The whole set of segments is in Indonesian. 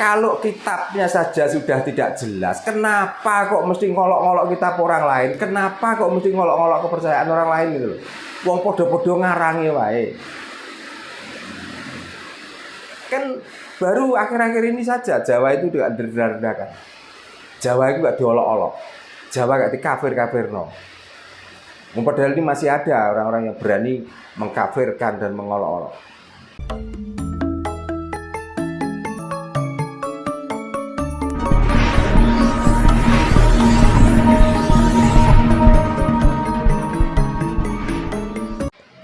Kalau kitabnya saja sudah tidak jelas, kenapa kok mesti ngolok-ngolok kitab orang lain? Kenapa kok mesti ngolok-ngolok kepercayaan orang lain gitu loh? Wong podo-podo ngarangi wae. Kan baru akhir-akhir ini saja Jawa itu tidak direndahkan. Jawa itu gak diolok-olok. Jawa gak dikafir-kafirno. Padahal ini masih ada orang-orang yang berani mengkafirkan dan mengolok-olok.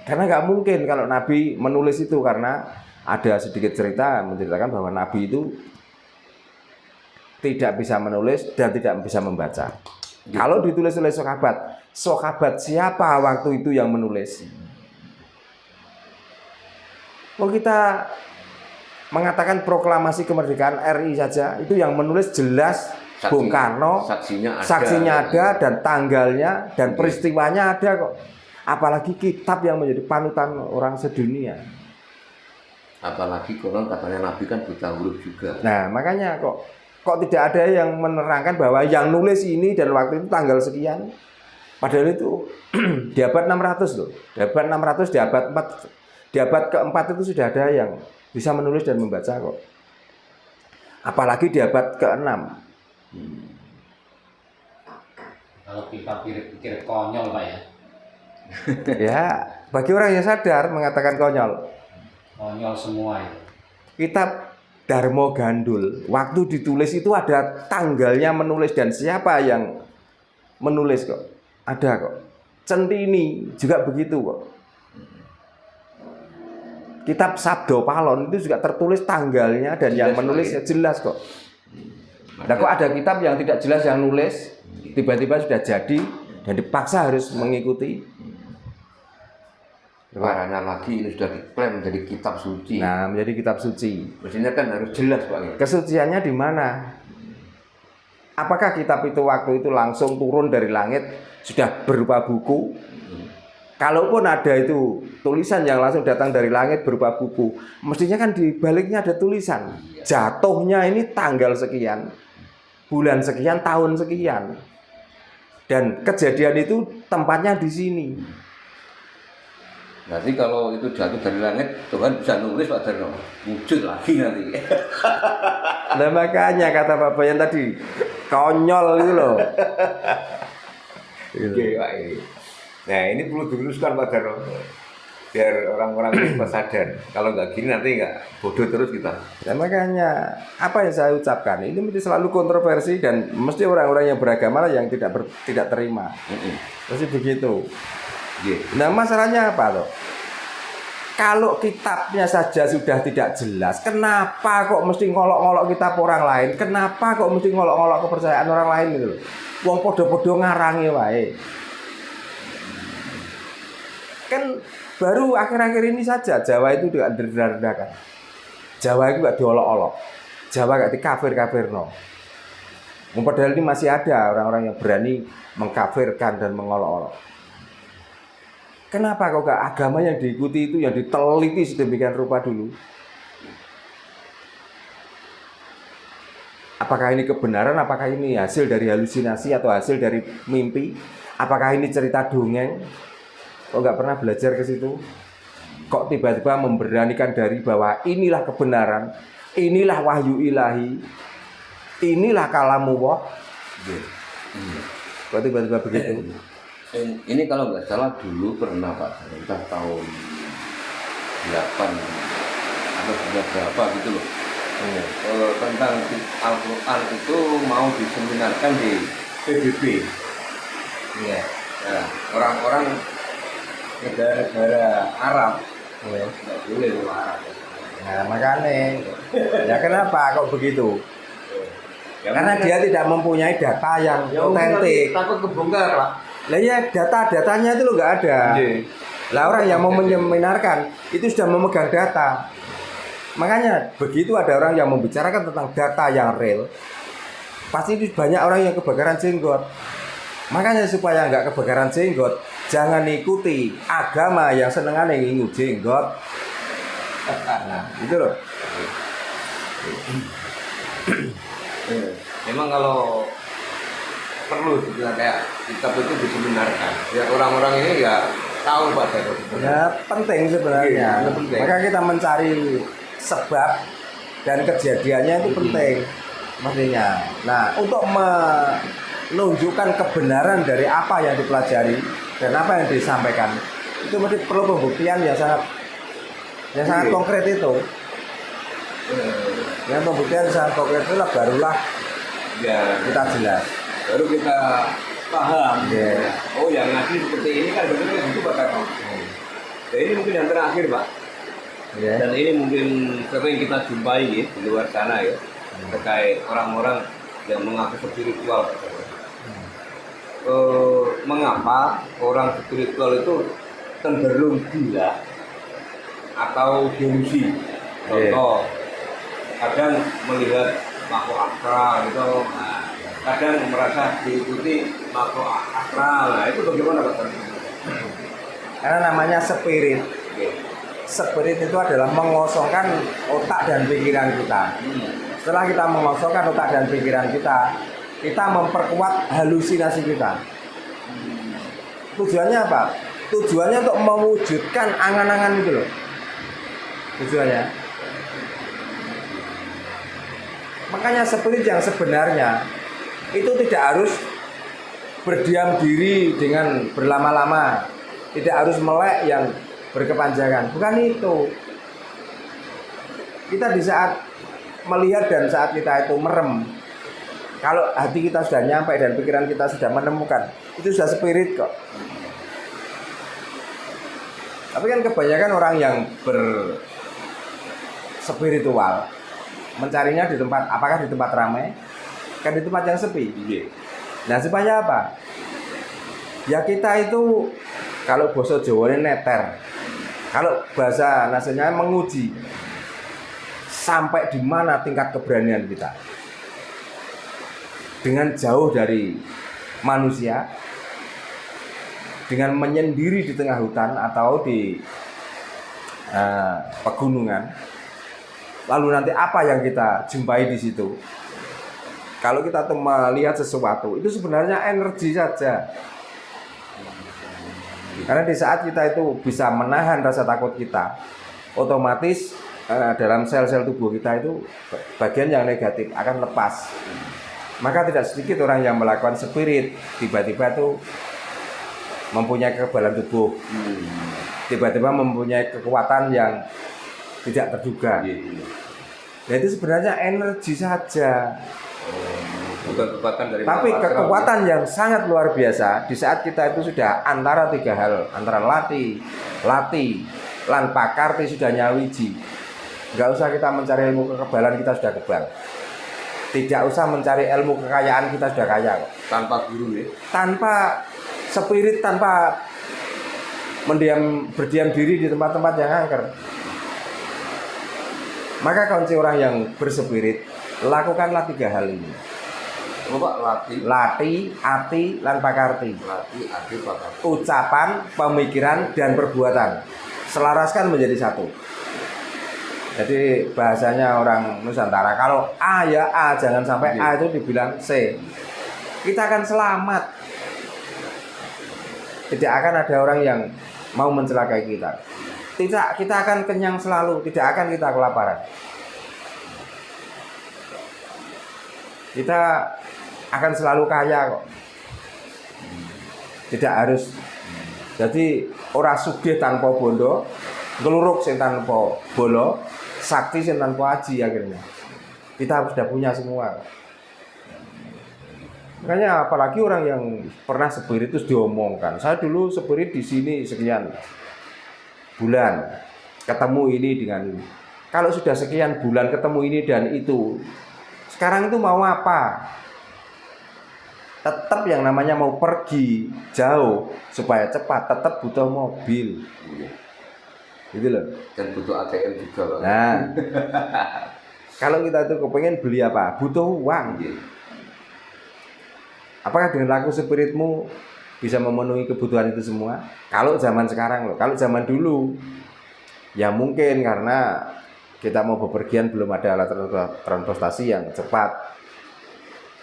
Karena nggak mungkin kalau Nabi menulis itu, karena ada sedikit cerita menceritakan bahwa Nabi itu tidak bisa menulis dan tidak bisa membaca. Gitu. Kalau ditulis oleh sahabat siapa waktu itu yang menulis? Kalau kita mengatakan proklamasi kemerdekaan RI saja, itu yang menulis jelas Bung Karno, saksinya ada dan tanggalnya dan peristiwanya ada kok. Apalagi kitab yang menjadi panutan orang sedunia. Apalagi konon katanya Nabi kan buta huruf juga. Nah makanya kok tidak ada yang menerangkan bahwa yang nulis ini dan waktu itu tanggal sekian. Padahal itu di abad 600 loh. Di abad 600, di abad keempat itu sudah ada yang bisa menulis dan membaca kok. Apalagi di abad ke-6. Kalau kita pikir konyol Pak ya. Ya, bagi orang yang sadar mengatakan konyol. Konyol semua itu. Kitab Darmo Gandul, waktu ditulis itu ada tanggalnya menulis dan siapa yang menulis kok. Ada kok. Centini juga begitu kok. Kitab Sabdo Palon itu juga tertulis tanggalnya dan jelas, yang menulis ya jelas kok. Nah kok ada kitab yang tidak jelas yang nulis, tiba-tiba sudah jadi dan dipaksa harus mengikuti. Parahnya lagi ini sudah diklaim menjadi kitab suci. Nah, menjadi kitab suci. Mestinya kan harus jelas Pak. Kesuciannya di mana? Apakah kitab itu waktu itu langsung turun dari langit sudah berupa buku? Kalaupun ada itu tulisan yang langsung datang dari langit berupa buku, mestinya kan di baliknya ada tulisan. Jatuhnya ini tanggal sekian, bulan sekian, tahun sekian. Dan kejadian itu tempatnya di sini. Nanti kalau itu jatuh dari langit, Tuhan bisa nulis Pak Darno, wujud lagi nanti. Nah makanya kata Pak Bayan tadi, konyol itu loh. Oke Pak ini. Nah ini perlu diluruskan Pak Darno, biar orang-orang itu sadar. Kalau nggak gini nanti nggak bodoh terus kita. Nah makanya apa yang saya ucapkan ini mesti selalu kontroversi dan mesti orang-orang yang beragama yang tidak terima. Mesti begitu. Nah masalahnya apa loh? Kalau kitabnya saja sudah tidak jelas, kenapa kok mesti ngolok-ngolok kitab orang lain? Kenapa kok mesti ngolok-ngolok kepercayaan orang lain gitu loh? Wong podo-podo ngarangi wae. Kan baru akhir-akhir ini saja Jawa itu tidak direndahkan. Jawa itu gak diolok-olok. Jawa gak dikafir-kafirno. Padahal ini masih ada orang-orang yang berani mengkafirkan dan mengolok-olok. Kenapa kok gak agama yang diikuti itu yang diteliti sedemikian rupa dulu? Apakah ini kebenaran? Apakah ini hasil dari halusinasi atau hasil dari mimpi? Apakah ini cerita dongeng? Kok gak pernah belajar ke situ? Kok tiba-tiba memberanikan dari bahwa inilah kebenaran, inilah wahyu ilahi, inilah kalamullah? Kok tiba-tiba begitu? Ini kalau nggak salah dulu pernah Pak, entah tahun 8 atau berapa gitu loh. Tentang Al-Quran itu mau diseminarkan di PBB. Iya. Nah, orang-orang negara-negara Arab nggak boleh loh Arab. Nah makanya, ya kenapa kok begitu? Ya, karena dia tidak mempunyai data yang otentik. Takut kebongkar Pak. Lah ya data-datanya itu lo nggak ada. Lah orang yang mau menyeminarkan itu sudah memegang data. Makanya begitu ada orang yang membicarakan tentang data yang real, pasti banyak orang yang kebakaran jenggot. Makanya supaya nggak kebakaran jenggot, jangan ikuti agama yang senengannya ngingu jenggot. Nah, itu loh. Memang kalau perlu juga kayak kitab itu diseminarkan biar orang-orang ini nggak tahu Pak Darul. Ya penting sebenarnya. Iya, penting. Maka kita mencari sebab dan kejadiannya itu penting mestinya. Nah, untuk menunjukkan kebenaran dari apa yang dipelajari dan apa yang disampaikan, itu mesti perlu pembuktian yang sangat konkret itu. Yang pembuktian sangat konkret itu barulah Ya, kita jelas. baru kita paham. Iya. Oh, yang ngaji seperti ini kan benar itu Pak Darul. Ya, ini mungkin yang terakhir Pak. Ya. Dan ini mungkin sering kita jumpai ya, di luar sana ya, terkait orang-orang yang mengaku spiritual. Mengapa orang spiritual itu cenderung gila atau delusi? Contoh, kadang melihat makhluk astral gitu, kadang merasa diikuti makhluk astral. Nah, itu bagaimana Pak? Karena namanya spirit. Spirit itu adalah mengosongkan otak dan pikiran kita. Setelah kita mengosongkan otak dan pikiran kita memperkuat halusinasi kita. Tujuannya apa? Tujuannya untuk mewujudkan angan-angan itu loh. Tujuannya. Makanya spirit yang sebenarnya itu tidak harus berdiam diri dengan berlama-lama, tidak harus melek yang berkepanjangan. Bukan itu. Kita di saat melihat dan saat kita itu merem, kalau hati kita sudah nyampe dan pikiran kita sudah menemukan, itu sudah spirit kok. Tapi kan kebanyakan orang yang berspiritual mencarinya di tempat, apakah di tempat ramai, kan di tempat yang sepi. Nah, supaya apa? Ya kita itu kalau bahasa Jawa ini neter. Kalau bahasa nasionalnya menguji sampai di mana tingkat keberanian kita. Dengan jauh dari manusia, dengan menyendiri di tengah hutan atau di pegunungan. Lalu nanti apa yang kita jumpai di situ? Kalau kita tuh melihat sesuatu, itu sebenarnya energi saja. Karena di saat kita itu bisa menahan rasa takut kita, otomatis dalam sel-sel tubuh kita itu bagian yang negatif akan lepas. Maka tidak sedikit orang yang melakukan spirit tiba-tiba itu mempunyai kekebalan tubuh, tiba-tiba mempunyai kekuatan yang tidak terduga. Nah, itu sebenarnya energi saja. Bukan kekuatan dari Tapi kekuatan yang sangat luar biasa di saat kita itu sudah antara tiga hal, antara lati, lan pakarti sudah nyawiji. Nggak usah kita mencari ilmu kekebalan, kita sudah kebal. Tidak usah mencari ilmu kekayaan, kita sudah kaya kok. Tanpa guru ya. Tanpa spirit, tanpa berdiam diri di tempat-tempat yang angker. Maka kunci orang yang berspirit, lakukanlah tiga hal ini. Coba Lati, ati, lan pakarti. latih, pakarti. Ucapan, pemikiran, dan perbuatan selaraskan menjadi satu. Jadi bahasanya orang Nusantara, kalau A ya A, jangan sampai A itu dibilang C. Kita akan selamat. Tidak akan ada orang yang mau mencelakai kita. Tidak, kita akan kenyang selalu, tidak akan kita kelaparan. Kita akan selalu kaya kok. Tidak harus. Jadi ora sugih tanpa bondo, ngeluruk sing tanpa bolo, sakti sing tanpa aji akhirnya. Kita sudah punya semua. Makanya apalagi orang yang pernah spirit itu diomongkan. Saya dulu spirit di sini sekian bulan, ketemu ini dengan ini. Kalau sudah sekian bulan ketemu ini dan itu, sekarang itu mau apa? Tetap yang namanya mau pergi jauh supaya cepat, tetap butuh mobil. Gitu loh. Dan butuh ATM juga Pak. Nah, kalau kita tuh kepengen beli apa? Butuh uang. Apakah dengan laku spiritmu bisa memenuhi kebutuhan itu semua? Kalau zaman sekarang loh, kalau zaman dulu ya mungkin karena kita mau bepergian belum ada alat transportasi yang cepat.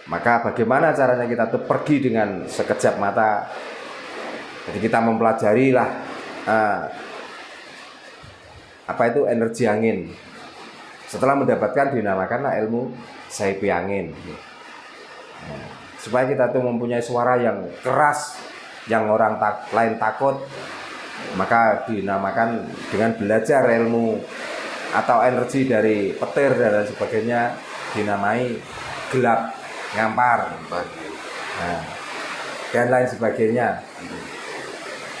Maka bagaimana caranya kita tuh pergi dengan sekejap mata? Jadi kita mempelajari lah apa itu energi angin. Setelah mendapatkan dinamakanlah ilmu saipi angin. Nah, supaya kita tuh mempunyai suara yang keras, yang orang lain takut, maka dinamakan dengan belajar ilmu atau energi dari petir dan lain sebagainya dinamai gelap ngampar, nah, dan lain sebagainya.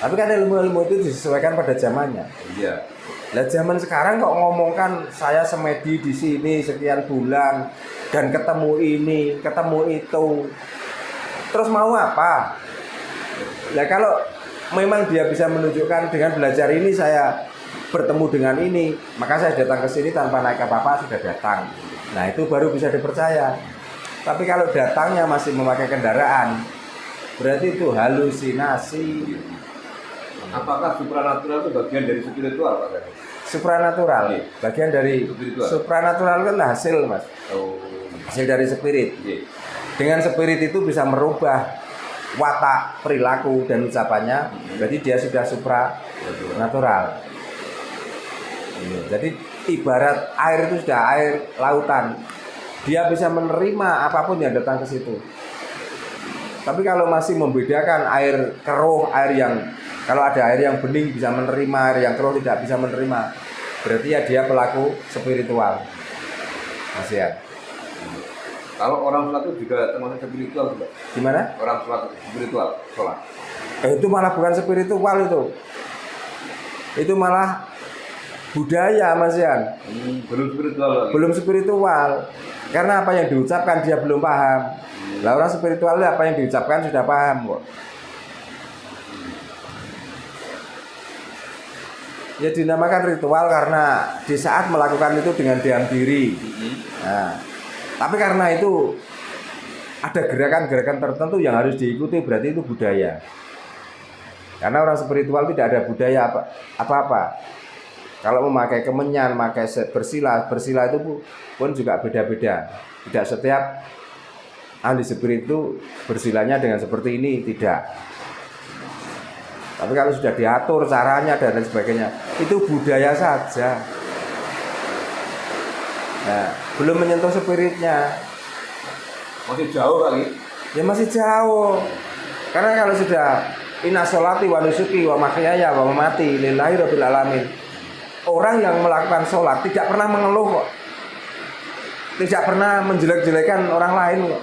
Tapi kan ilmu-ilmu itu disesuaikan pada zamannya. Iya. Lah zaman sekarang kok ngomongkan saya semedi di sini sekian bulan dan ketemu ini, ketemu itu. Terus mau apa? Lah kalau memang dia bisa menunjukkan dengan belajar ini saya bertemu dengan ini, maka saya datang ke sini tanpa naik apa-apa sudah datang. Nah, itu baru bisa dipercaya. Tapi kalau datangnya masih memakai kendaraan, berarti itu halusinasi. Apakah supranatural itu bagian dari spiritual, Pak Dani? Supranatural, Iya. bagian dari Spiritual. supranatural kan hasil, Mas. Oh, Hasil dari spirit. iya. Dengan spirit itu bisa merubah watak, perilaku dan ucapannya. Berarti dia sudah supranatural. Jadi ibarat air itu sudah air lautan. Dia bisa menerima apapun yang datang ke situ. Tapi kalau masih membedakan air keruh, air yang kalau ada air yang bening bisa menerima, air yang keruh tidak bisa menerima, berarti ya dia pelaku spiritual. Mas ya. Kalau orang sholat itu juga termasuk spiritual, Pak? Gimana? Orang sholat spiritual, sholat. Itu malah bukan spiritual itu. Itu malah budaya, Mas Yan. Belum spiritual lagi. Belum spiritual. Karena apa yang diucapkan dia belum paham. Lah orang spiritual apa yang diucapkan sudah paham kok. Ya dinamakan ritual karena di saat melakukan itu dengan diam diri. Nah, tapi karena itu ada gerakan-gerakan tertentu yang harus diikuti, berarti itu budaya. Karena orang spiritual tidak ada budaya apa-apa. Kalau memakai kemenyan, memakai bersila itu pun juga beda-beda. Tidak setiap ahli spirit itu bersilanya dengan seperti ini, tidak. Tapi kalau sudah diatur caranya dan lain sebagainya, itu budaya saja. Nah, belum menyentuh spiritnya. Masih jauh kali. Ya masih jauh. Karena kalau sudah inna sholati wa nusuki wa mahyaya wa mamati lillahi rabbil alamin. Orang yang melakukan sholat tidak pernah mengeluh kok. Tidak pernah menjelek-jelekan orang lain kok.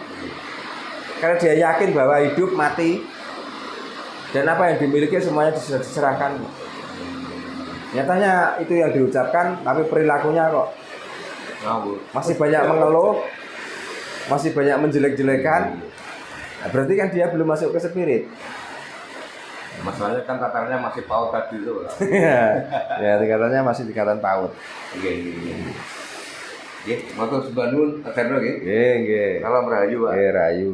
Karena dia yakin bahwa hidup, mati, dan apa yang dimiliki semuanya diserahkan. Nyatanya itu yang diucapkan, tapi perilakunya kok masih banyak mengeluh, masih banyak menjelek-jelekan. Nah, berarti kan dia belum masuk ke spirit. Masalahnya kan tatarannya masih paut tadi itu. Ya, tingkatannya masih tingkatan PAUD. Iya. Nggih, matur sembah nuwun, Pak Darno nggih. Nggih, nggih. Salam rahayu, Pak. Rayu.